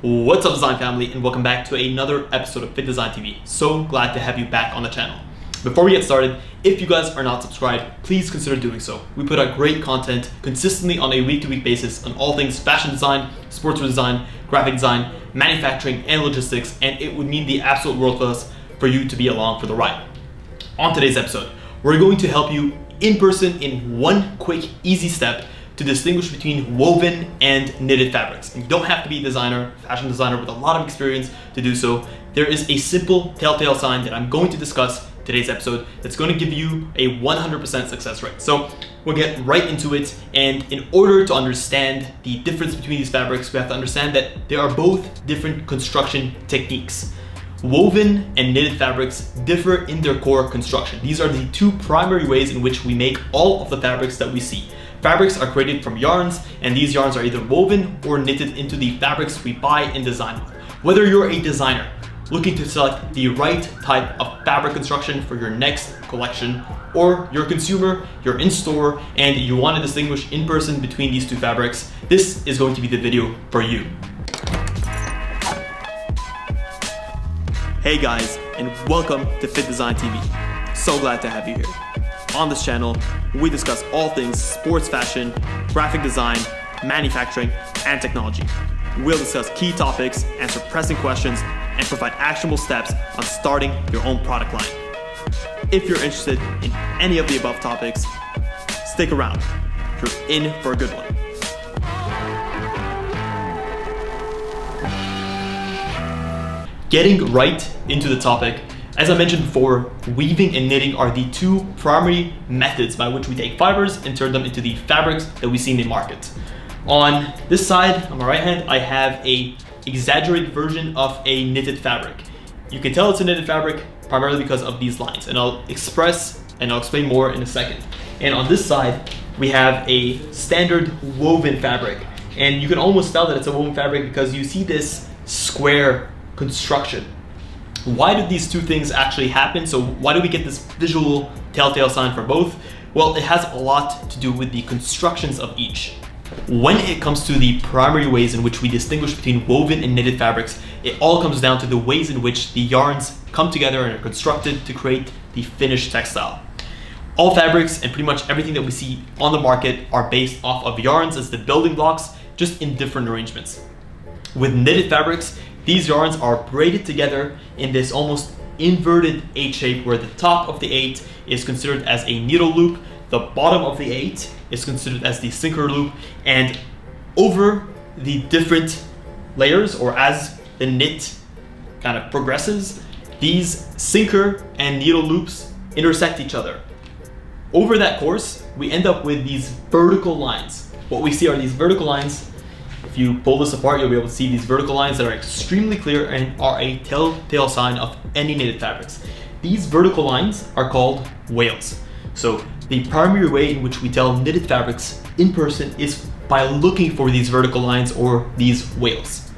What's up, design family, and welcome back to another episode of Fittdesign TV. So glad to have you back on the channel. Before we get started, if you guys are not subscribed, please consider doing so. We put out great content consistently on a week-to-week basis on all things fashion design, sportswear design, graphic design, manufacturing, and logistics, and it would mean the absolute world to us for you to be along for the ride. On today's episode, we're going to help you in person in one quick, easy step to distinguish between woven and knitted fabrics. And you don't have to be a designer, fashion designer with a lot of experience to do so. There is a simple telltale sign that I'm going to discuss today's episode that's going to give you a 100% success rate. So we'll get right into it. And in order to understand the difference between these fabrics, we have to understand that they are both different construction techniques. Woven and knitted fabrics differ in their core construction. These are the two primary ways in which we make all of the fabrics that we see. Fabrics are created from yarns, and these yarns are either woven or knitted into the fabrics we buy and design on. Whether you're a designer looking to select the right type of fabric construction for your next collection, or you're a consumer, you're in store, and you want to distinguish in person between these two fabrics, this is going to be the video for you. Hey guys, and welcome to Fittdesign TV. So glad to have you here. On this channel, we discuss all things sports fashion, graphic design, manufacturing, and technology. We'll discuss key topics, answer pressing questions, and provide actionable steps on starting your own product line. If you're interested in any of the above topics, stick around. You're in for a good one. Getting right into the topic, as I mentioned before, weaving and knitting are the two primary methods by which we take fibers and turn them into the fabrics that we see in the market. On this side, on my right hand, I have a exaggerated version of a knitted fabric. You can tell it's a knitted fabric primarily because of these lines, and I'll explain more in a second. And on this side, we have a standard woven fabric, and you can almost tell that it's a woven fabric because you see this square construction. Why did these two things actually happen? So why do we get this visual telltale sign for both? Well, it has a lot to do with the constructions of each. When it comes to the primary ways in which we distinguish between woven and knitted fabrics, it all comes down to the ways in which the yarns come together and are constructed to create the finished textile. All fabrics and pretty much everything that we see on the market are based off of yarns as the building blocks, just in different arrangements. With knitted fabrics, these yarns are braided together in this almost inverted 8 shape where the top of the 8 is considered as a needle loop, the bottom of the 8 is considered as the sinker loop, and over the different layers, or as the knit kind of progresses, these sinker and needle loops intersect each other. Over that course, we end up with these vertical lines. What we see are these vertical lines. If you pull this apart, you'll be able to see these vertical lines that are extremely clear and are a telltale sign of any knitted fabrics. These vertical lines are called wales. So the primary way in which we tell knitted fabrics in person is by looking for these vertical lines or these wales.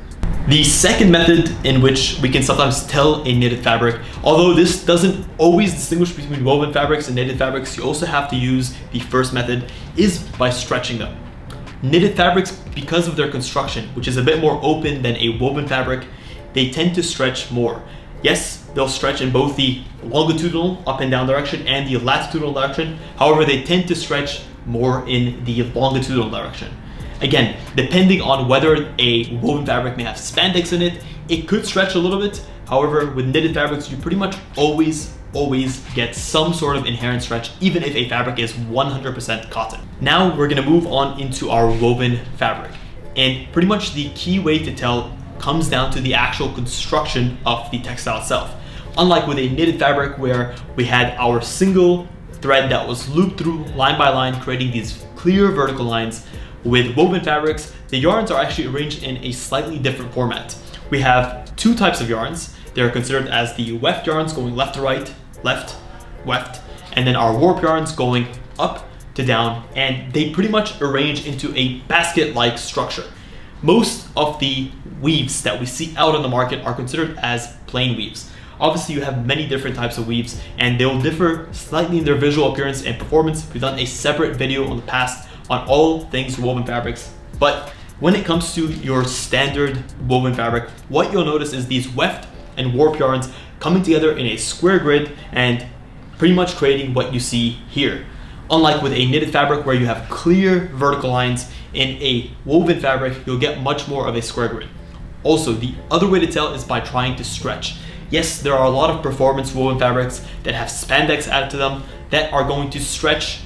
The second method in which we can sometimes tell a knitted fabric, although this doesn't always distinguish between woven fabrics and knitted fabrics, you also have to use the first method, is by stretching them. Knitted fabrics, because of their construction, which is a bit more open than a woven fabric, they tend to stretch more. Yes, they'll stretch in both the longitudinal up and down direction and the latitudinal direction. However, they tend to stretch more in the longitudinal direction. Again, depending on whether a woven fabric may have spandex in it, it could stretch a little bit. However, with knitted fabrics, you pretty much always get some sort of inherent stretch, even if a fabric is 100% cotton. Now we're gonna move on into our woven fabric. And pretty much the key way to tell comes down to the actual construction of the textile itself. Unlike with a knitted fabric where we had our single thread that was looped through line by line, creating these clear vertical lines, with woven fabrics, the yarns are actually arranged in a slightly different format. We have two types of yarns. They're considered as the weft yarns going left to right, left, weft, and then our warp yarns going up to down, and they pretty much arrange into a basket-like structure. Most of the weaves that we see out on the market are considered as plain weaves. Obviously, you have many different types of weaves, and they'll differ slightly in their visual appearance and performance. We've done a separate video in the past on all things woven fabrics, but When it comes to your standard woven fabric, what you'll notice is these weft and warp yarns coming together in a square grid and pretty much creating what you see here. Unlike with a knitted fabric where you have clear vertical lines, in a woven fabric, you'll get much more of a square grid. Also, the other way to tell is by trying to stretch. Yes, there are a lot of performance woven fabrics that have spandex added to them that are going to stretch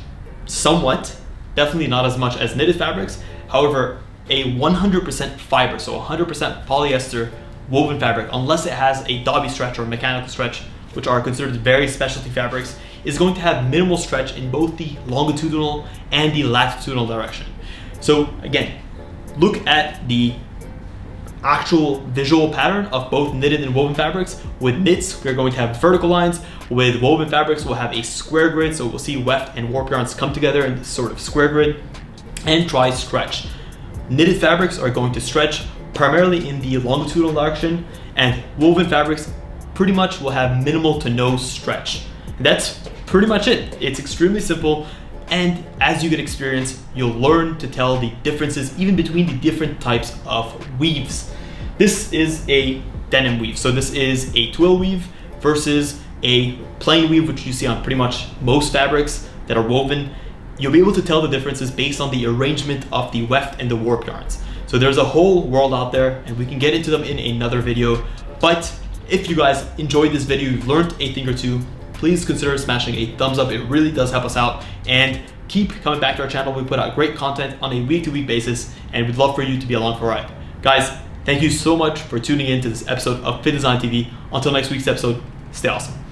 somewhat, definitely not as much as knitted fabrics. However, a 100% fiber, so 100% polyester woven fabric, unless it has a Dobby stretch or mechanical stretch, which are considered very specialty fabrics, is going to have minimal stretch in both the longitudinal and the latitudinal direction. So again, look at the actual visual pattern of both knitted and woven fabrics. With knits, we're going to have vertical lines. With woven fabrics, we'll have a square grid, so we'll see weft and warp yarns come together in this sort of square grid. And try stretch. Knitted fabrics are going to stretch primarily in the longitudinal direction, and woven fabrics pretty much will have minimal to no stretch. And that's pretty much it. It's extremely simple, and as you get experience, you'll learn to tell the differences even between the different types of weaves. This is a denim weave, so this is a twill weave versus a plain weave, which you see on pretty much most fabrics that are woven. You'll be able to tell the differences based on the arrangement of the weft and the warp yarns. So there's a whole world out there, and we can get into them in another video. But if you guys enjoyed this video, you've learned a thing or two, please consider smashing a thumbs up. It really does help us out, and keep coming back to our channel. We put out great content on a week-to-week basis, and we'd love for you to be along for a ride. Guys, thank you so much for tuning in to this episode of Fittdesign TV. Until next week's episode, stay awesome.